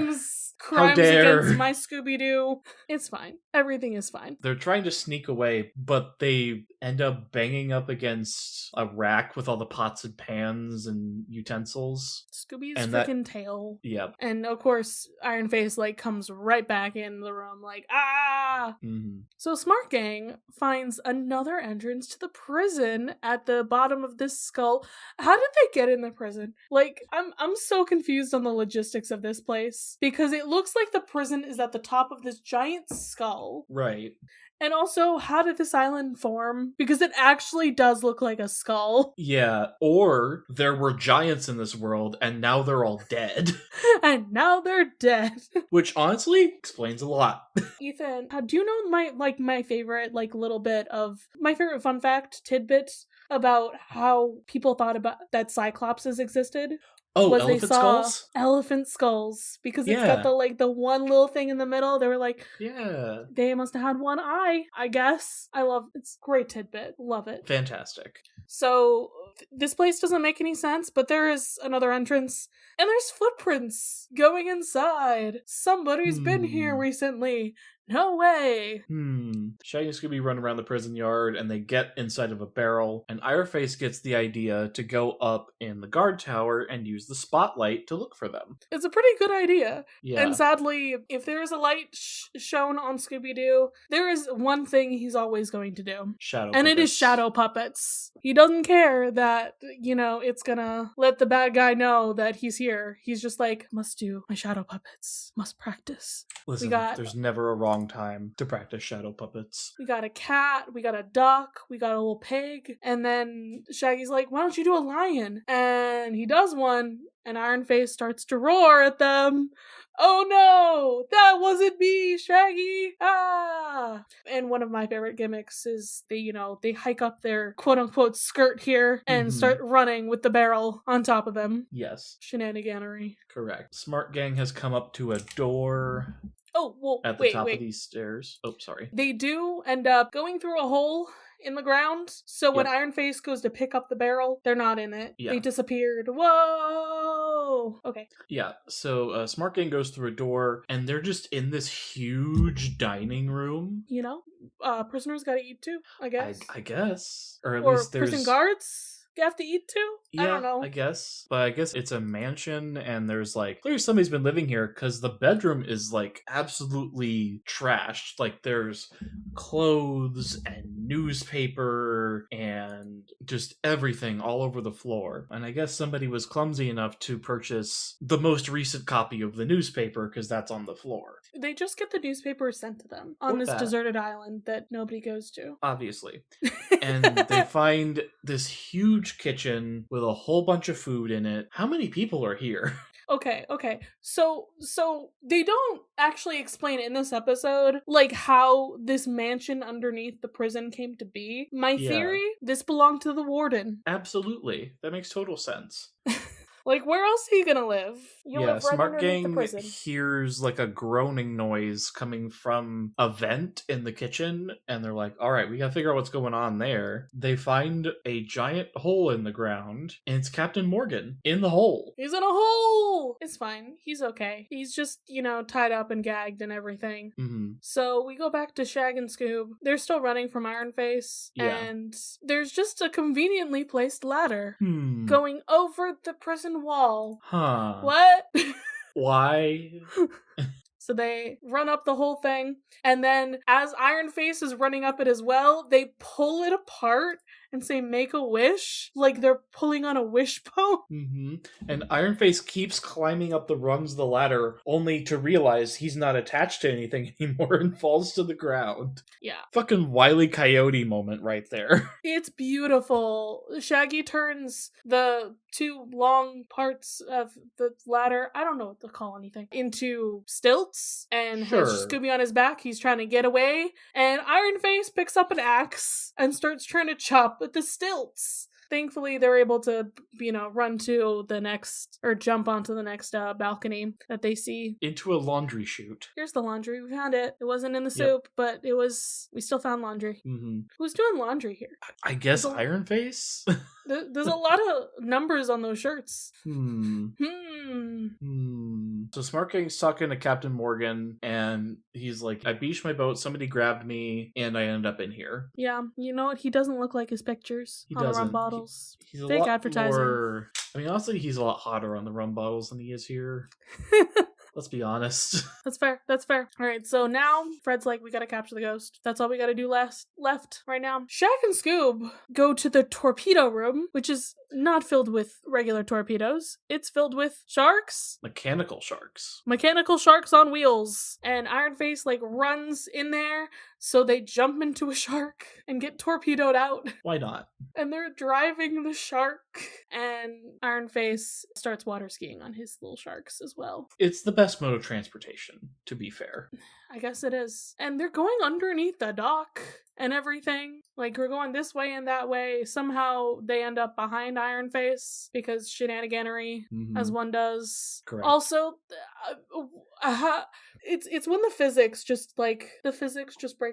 [SPEAKER 2] Crimes against my Scooby-Doo. It's fine. Everything is fine.
[SPEAKER 1] They're trying to sneak away, but they end up banging up against a rack with all the pots and pans and utensils.
[SPEAKER 2] Scooby's freaking tail.
[SPEAKER 1] Yep.
[SPEAKER 2] And of course, Iron Face comes right back in the room ah!
[SPEAKER 1] Mm-hmm.
[SPEAKER 2] So Smart Gang finds another entrance to the prison at the bottom of this skull. How did they get in the prison? I'm so confused on the logistics of this place, because it looks like the prison is at the top of this giant skull.
[SPEAKER 1] Right.
[SPEAKER 2] And also, how did this island form? Because it actually does look like a skull.
[SPEAKER 1] Yeah, or there were giants in this world, and now they're all dead.
[SPEAKER 2] And now they're dead.
[SPEAKER 1] Which, honestly, explains a lot.
[SPEAKER 2] Ethan, do you know my favorite, little bit of... My favorite fun fact, tidbit, about how people thought about that Cyclopses existed?
[SPEAKER 1] Oh, elephant skulls?
[SPEAKER 2] Elephant skulls. Because it's got the one little thing in the middle. They were
[SPEAKER 1] yeah,
[SPEAKER 2] they must have had one eye, I guess. It's a great tidbit. Love it.
[SPEAKER 1] Fantastic.
[SPEAKER 2] So, this place doesn't make any sense, but there is another entrance. And there's footprints going inside. Somebody's been here recently. No way.
[SPEAKER 1] Shaggy and Scooby run around the prison yard, and they get inside of a barrel, and Ironface gets the idea to go up in the guard tower and use the spotlight to look for them.
[SPEAKER 2] It's a pretty good idea.
[SPEAKER 1] Yeah.
[SPEAKER 2] And sadly, if there is a light shown on Scooby-Doo, there is one thing he's always going to do. And it is shadow puppets. He doesn't care that, it's gonna let the bad guy know that he's here. He's just must do my shadow puppets. Must practice.
[SPEAKER 1] Listen, there's never a wrong time to practice shadow puppets.
[SPEAKER 2] We got a cat, we got a duck, we got a little pig, and then Shaggy's like, why don't you do a lion? And he does one, and Ironface starts to roar at them. Oh no, that wasn't me, Shaggy! Ah! And one of my favorite gimmicks is they hike up their quote-unquote skirt here and start running with the barrel on top of them.
[SPEAKER 1] Yes.
[SPEAKER 2] Shenaniganery.
[SPEAKER 1] Correct. Smart Gang has come up to a door...
[SPEAKER 2] Oh, well,
[SPEAKER 1] at the top of these stairs. Oh, sorry.
[SPEAKER 2] They do end up going through a hole in the ground. So when Iron Face goes to pick up the barrel, they're not in it. They disappeared. Whoa! Okay.
[SPEAKER 1] Yeah, so Smart Gang goes through a door, and they're just in this huge dining room.
[SPEAKER 2] Prisoners gotta eat too, I guess.
[SPEAKER 1] I guess. Or at least there's...
[SPEAKER 2] prison guards have to eat too?
[SPEAKER 1] Yeah,
[SPEAKER 2] I don't know.
[SPEAKER 1] I guess. But I guess it's a mansion, and there's clearly somebody's been living here, because the bedroom is absolutely trashed. There's clothes and newspaper and just everything all over the floor. And I guess somebody was clumsy enough to purchase the most recent copy of the newspaper, because that's on the floor.
[SPEAKER 2] They just get the newspaper sent to them on this deserted island that nobody goes to.
[SPEAKER 1] Obviously. And they find this huge kitchen with a whole bunch of food in it. How many people are here?
[SPEAKER 2] Okay. So they don't actually explain in this episode how this mansion underneath the prison came to be. My theory, this belonged to the warden.
[SPEAKER 1] Absolutely. That makes total sense.
[SPEAKER 2] Where else are you gonna live? You live right
[SPEAKER 1] Smart
[SPEAKER 2] underneath
[SPEAKER 1] Gang
[SPEAKER 2] the prison.
[SPEAKER 1] hears a groaning noise coming from a vent in the kitchen, and they're like, all right, we gotta figure out what's going on there. They find a giant hole in the ground, and it's Captain Morgan in the hole.
[SPEAKER 2] He's in a hole! It's fine. He's okay. He's just, tied up and gagged and everything.
[SPEAKER 1] Mm-hmm.
[SPEAKER 2] So we go back to Shag and Scoob. They're still running from Iron Face, and there's just a conveniently placed ladder going over the prison wall.
[SPEAKER 1] Huh.
[SPEAKER 2] What?
[SPEAKER 1] Why?
[SPEAKER 2] So they run up the whole thing, and then as Iron Face is running up it as well, they pull it apart, and say, make a wish, like they're pulling on a wishbone.
[SPEAKER 1] Mm-hmm. And Iron Face keeps climbing up the rungs of the ladder, only to realize he's not attached to anything anymore and falls to the ground.
[SPEAKER 2] Yeah.
[SPEAKER 1] Fucking Wile E. Coyote moment right there.
[SPEAKER 2] It's beautiful. Shaggy turns the two long parts of the ladder, I don't know what to call anything, into stilts and has Scooby on his back. He's trying to get away, and Iron Face picks up an axe and starts trying to chop at the stilts. Thankfully, they're able to, run to the next, or jump onto the next balcony that they see.
[SPEAKER 1] Into a laundry chute.
[SPEAKER 2] Here's the laundry. We found it. It wasn't in the soup, but we still found laundry.
[SPEAKER 1] Mm-hmm. Who's
[SPEAKER 2] doing laundry here?
[SPEAKER 1] I guess Iron Face?
[SPEAKER 2] There's a lot of numbers on those shirts.
[SPEAKER 1] So Smart Gang's talking to Captain Morgan, and he's like, I beached my boat, somebody grabbed me, and I ended up in here.
[SPEAKER 2] Yeah, you know what? He doesn't look like his pictures on the rum bottles.
[SPEAKER 1] He's a
[SPEAKER 2] fake
[SPEAKER 1] lot
[SPEAKER 2] advertising.
[SPEAKER 1] More... I mean, honestly, he's a lot hotter on the rum bottles than he is here. Let's be honest.
[SPEAKER 2] That's fair. All right, so now Fred's like, we gotta capture the ghost. That's all we gotta do left right now. Shaq and Scoob go to the torpedo room, which is not filled with regular torpedoes. It's filled with sharks.
[SPEAKER 1] Mechanical sharks.
[SPEAKER 2] Mechanical sharks on wheels. And Iron Face, runs in there, so they jump into a shark and get torpedoed out.
[SPEAKER 1] Why not?
[SPEAKER 2] And they're driving the shark, and Iron Face starts water skiing on his little sharks as well.
[SPEAKER 1] It's the best mode of transportation, to be fair.
[SPEAKER 2] I guess it is. And they're going underneath the dock and everything. We're going this way and that way. Somehow they end up behind Iron Face because shenaniganery, as one does.
[SPEAKER 1] Correct.
[SPEAKER 2] Also, it's when the physics just break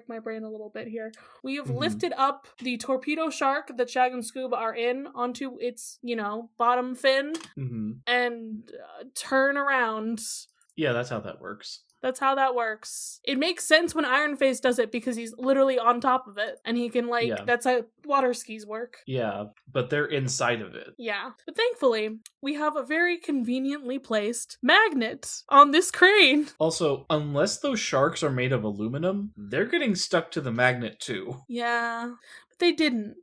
[SPEAKER 2] my brain a little bit here. We have lifted up the torpedo shark that Shag and Scoob are in onto its, bottom fin and turn around.
[SPEAKER 1] Yeah, that's how that works.
[SPEAKER 2] It makes sense when Iron Face does it because he's literally on top of it and he can that's how water skis work.
[SPEAKER 1] Yeah, but they're inside of it.
[SPEAKER 2] Yeah. But thankfully, we have a very conveniently placed magnet on this crane. Also,
[SPEAKER 1] unless those sharks are made of aluminum, they're getting stuck to the magnet too.
[SPEAKER 2] Yeah. But they didn't.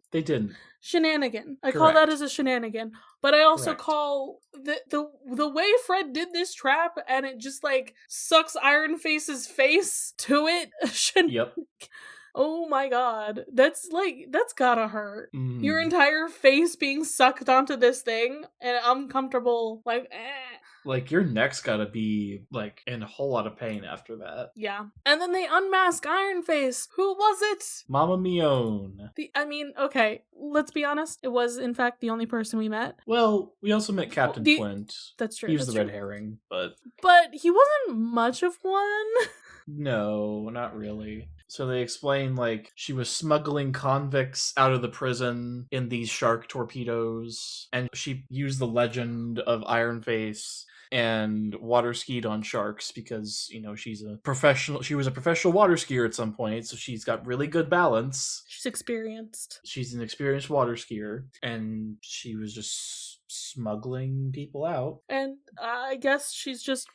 [SPEAKER 2] Shenanigan. I call that as a shenanigan. But I also call the way Fred did this trap and it just sucks Iron Face's face to it.
[SPEAKER 1] Yep.
[SPEAKER 2] Oh my god. That's gotta hurt. Your entire face being sucked onto this thing and uncomfortable.
[SPEAKER 1] Your neck's gotta be, in a whole lot of pain after that.
[SPEAKER 2] Yeah. And then they unmask Iron Face. Who was it?
[SPEAKER 1] Mama Mione.
[SPEAKER 2] Okay, let's be honest. It was, in fact, the only person we met.
[SPEAKER 1] Well, we also met Captain Flint.
[SPEAKER 2] That's true.
[SPEAKER 1] He was the red herring, but...
[SPEAKER 2] But he wasn't much of one.
[SPEAKER 1] No, not really. So they explain, she was smuggling convicts out of the prison in these shark torpedoes, and she used the legend of Iron Face and water skied on sharks because, she was a professional water skier at some point, so she's got really good balance.
[SPEAKER 2] She's experienced.
[SPEAKER 1] She's an experienced water skier, and she was just smuggling people out.
[SPEAKER 2] And I guess she's just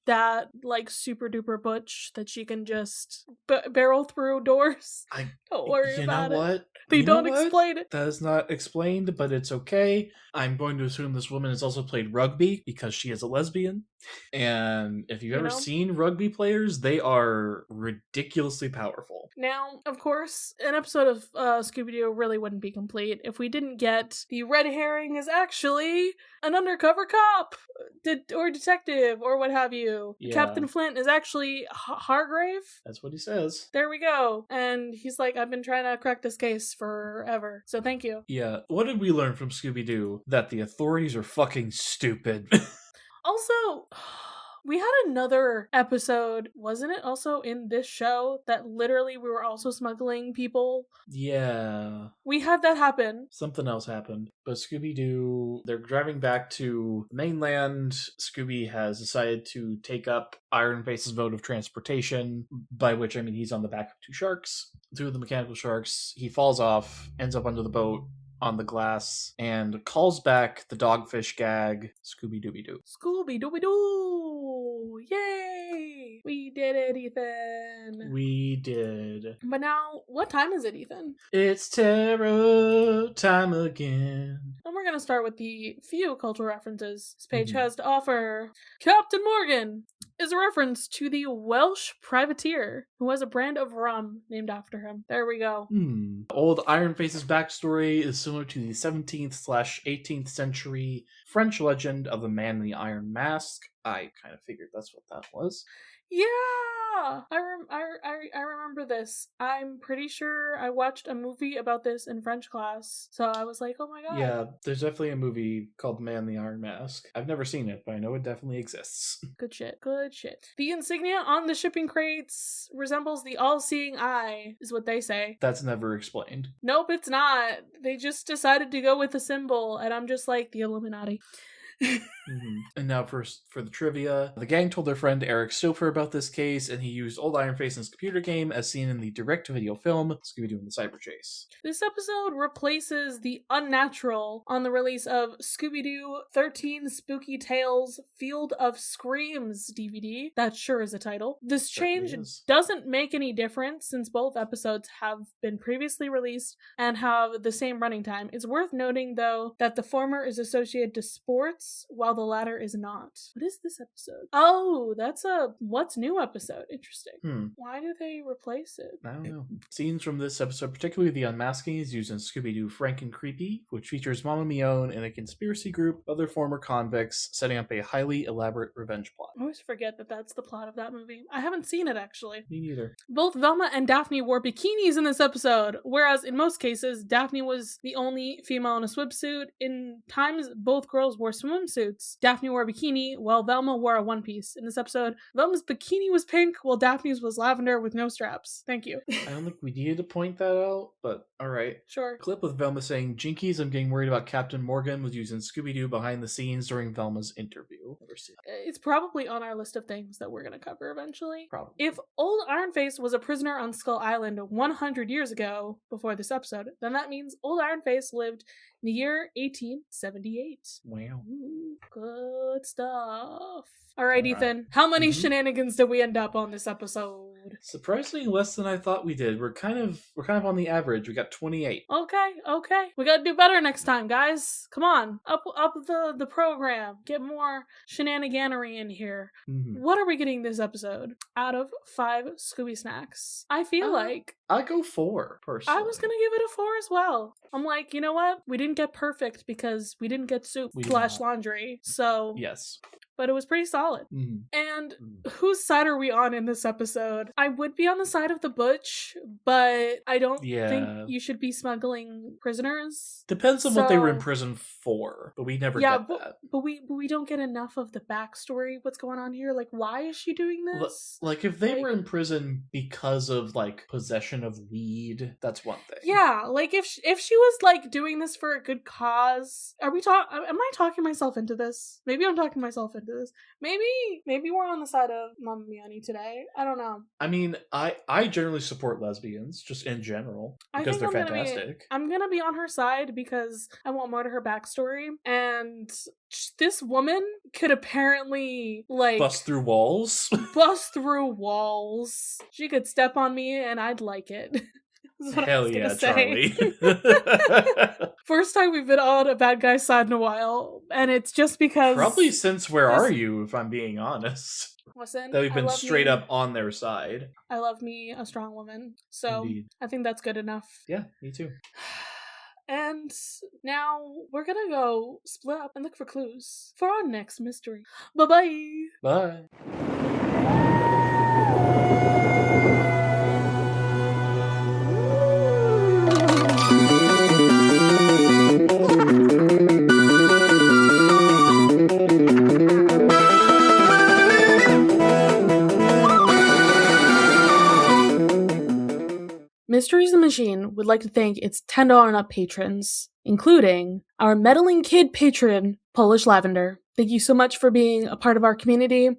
[SPEAKER 2] that, super duper butch that she can just barrel through doors. Don't worry about it.
[SPEAKER 1] What?
[SPEAKER 2] They don't explain it.
[SPEAKER 1] That is not explained, but it's okay. I'm going to assume this woman has also played rugby because she is a lesbian. And if you've ever seen rugby players, they are ridiculously powerful.
[SPEAKER 2] Now, of course, an episode of Scooby-Doo really wouldn't be complete if we didn't get the red herring is actually an undercover cop or detective or what have you. Yeah. Captain Flint is actually Hargrave.
[SPEAKER 1] That's what he says.
[SPEAKER 2] There we go. And he's like, I've been trying to crack this case forever, so thank you.
[SPEAKER 1] Yeah. What did we learn from Scooby-Doo? That the authorities are fucking stupid.
[SPEAKER 2] Also, we had another episode, wasn't it also in this show, that literally we were also smuggling people?
[SPEAKER 1] Yeah.
[SPEAKER 2] We had that happen.
[SPEAKER 1] Something else happened. But Scooby-Doo, they're driving back to the mainland. Scooby has decided to take up Iron Face's mode of transportation, by which I mean he's on the back of two of the mechanical sharks. He falls off, ends up under the boat, on the glass, and calls back the dogfish gag, Scooby-Dooby-Doo.
[SPEAKER 2] Scooby-Dooby-Doo! Yay! We did it, Ethan.
[SPEAKER 1] We did.
[SPEAKER 2] But now, what time is it, Ethan?
[SPEAKER 1] It's tarot time again.
[SPEAKER 2] And we're going to start with the few cultural references this page has to offer. Captain Morgan is a reference to the Welsh privateer who has a brand of rum named after him. There we go.
[SPEAKER 1] Old Iron Face's backstory is similar to the 17th/18th century French legend of the Man in the Iron Mask. I kind of figured that's what that was.
[SPEAKER 2] Yeah, I remember this. I'm pretty sure I watched a movie about this in French class, so I was like, oh my god.
[SPEAKER 1] Yeah, there's definitely a movie called The Man in the Iron Mask. I've never seen it, but I know it definitely exists.
[SPEAKER 2] Good shit. The insignia on the shipping crates resembles the all-seeing eye, is what they say.
[SPEAKER 1] That's never explained.
[SPEAKER 2] Nope, it's not. They just decided to go with a symbol, and I'm just like, the Illuminati.
[SPEAKER 1] And now for the trivia. The gang told their friend Eric Stouffer about this case, and he used Old Iron Face in his computer game as seen in the direct-to-video film Scooby-Doo and the Cyber Chase.
[SPEAKER 2] This episode replaces The Unnatural on the release of Scooby-Doo 13 Spooky Tales Field of Screams DVD. That sure is a title. This change doesn't make any difference since both episodes have been previously released and have the same running time. It's worth noting, though, that the former is associated to sports while the latter is not. What is this episode? Oh, that's a What's New episode. Interesting. Why do they replace it?
[SPEAKER 1] I don't know. Scenes from this episode, particularly the unmasking, is used in Scooby-Doo Frank and Creepy, which features Mama Mione and a conspiracy group of other former convicts setting up a highly elaborate revenge plot.
[SPEAKER 2] I always forget that that's the plot of that movie. I haven't seen it, actually.
[SPEAKER 1] Me neither.
[SPEAKER 2] Both Velma and Daphne wore bikinis in this episode, whereas in most cases, Daphne was the only female in a swimsuit. In times, both girls wore swimsuits. Daphne wore a bikini, while Velma wore a one piece. In this episode, Velma's bikini was pink, while Daphne's was lavender with no straps. Thank you.
[SPEAKER 1] I don't think we needed to point that out, but alright.
[SPEAKER 2] Sure.
[SPEAKER 1] Clip with Velma saying, "Jinkies, I'm getting worried about Captain Morgan," was used in Scooby-Doo behind the scenes during Velma's interview. Never seen it.
[SPEAKER 2] It's probably on our list of things that we're going to cover eventually.
[SPEAKER 1] Probably.
[SPEAKER 2] If Old Iron Face was a prisoner on Skull Island 100 years ago, before this episode, then that means Old Iron Face lived in the year 1878.
[SPEAKER 1] Wow.
[SPEAKER 2] Ooh, good stuff. All right, Ethan, how many shenanigans did we end up on this episode?
[SPEAKER 1] Surprisingly less than I thought we did. We're kind of on the average. We got 28.
[SPEAKER 2] Okay. We gotta do better next time, guys. Come on. Up the program. Get more shenaniganery in here. What are we getting this episode out of 5 Scooby Snacks? I feel like
[SPEAKER 1] I'll go 4, personally.
[SPEAKER 2] I was gonna give it a 4 as well. I'm like, you know what? We didn't get perfect because we didn't get soup / laundry. So
[SPEAKER 1] yes.
[SPEAKER 2] But it was pretty solid. And whose side are we on in this episode? I would be on the side of the Butch, but I don't think you should be smuggling prisoners.
[SPEAKER 1] Depends on what they were in prison for, but we never get that.
[SPEAKER 2] But we don't get enough of the backstory. What's going on here? Like, why is she doing this?
[SPEAKER 1] Like, if they were in prison because of, like, possession of weed, that's one thing.
[SPEAKER 2] Yeah, like, if she was, like, doing this for a good cause, am I talking myself into this? Maybe I'm talking myself into this. Maybe we're on the side of Mama Mione today. I don't know.
[SPEAKER 1] I mean, I generally support lesbians, just in general, because they're fantastic.
[SPEAKER 2] I'm gonna be on her side because I want more to her backstory, and this woman could apparently, like,
[SPEAKER 1] bust through walls.
[SPEAKER 2] She could step on me and I'd like it.
[SPEAKER 1] Hell yeah, Charlie.
[SPEAKER 2] First time we've been on a bad guy's side in a while, and it's just because...
[SPEAKER 1] Probably since Where Are You, if I'm being honest.
[SPEAKER 2] Listen,
[SPEAKER 1] that we've been straight up on their side.
[SPEAKER 2] I love me a strong woman, so indeed. I think that's good enough.
[SPEAKER 1] Yeah, me too.
[SPEAKER 2] And now we're gonna go split up and look for clues for our next mystery. Bye-bye!
[SPEAKER 1] Bye!
[SPEAKER 2] Mysteries the Machine would like to thank its $10 and up patrons, including our meddling kid patron, Polish Lavender. Thank you so much for being a part of our community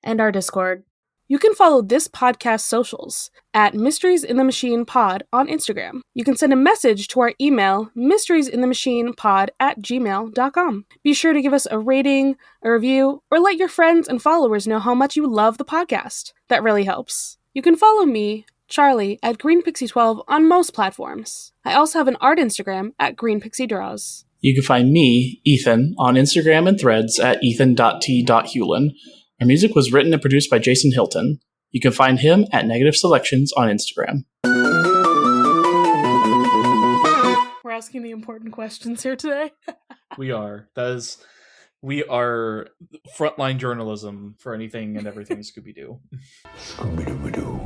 [SPEAKER 2] and our Discord. You can follow this podcast socials at Mysteries in the Machine Pod on Instagram. You can send a message to our email, mysteriesinthemachinepod@gmail.com. Be sure to give us a rating, a review, or let your friends and followers know how much you love the podcast. That really helps. You can follow me, Charlie, at GreenPixie12 on most platforms. I also have an art Instagram at GreenPixieDraws.
[SPEAKER 1] You can find me, Ethan, on Instagram and Threads at ethan.t.hewlin. Our music was written and produced by Jason Hilton. You can find him at Negative Selections on Instagram.
[SPEAKER 2] We're asking the important questions here today.
[SPEAKER 1] We are. We are frontline journalism for anything and everything Scooby-Doo. Scooby-Doo.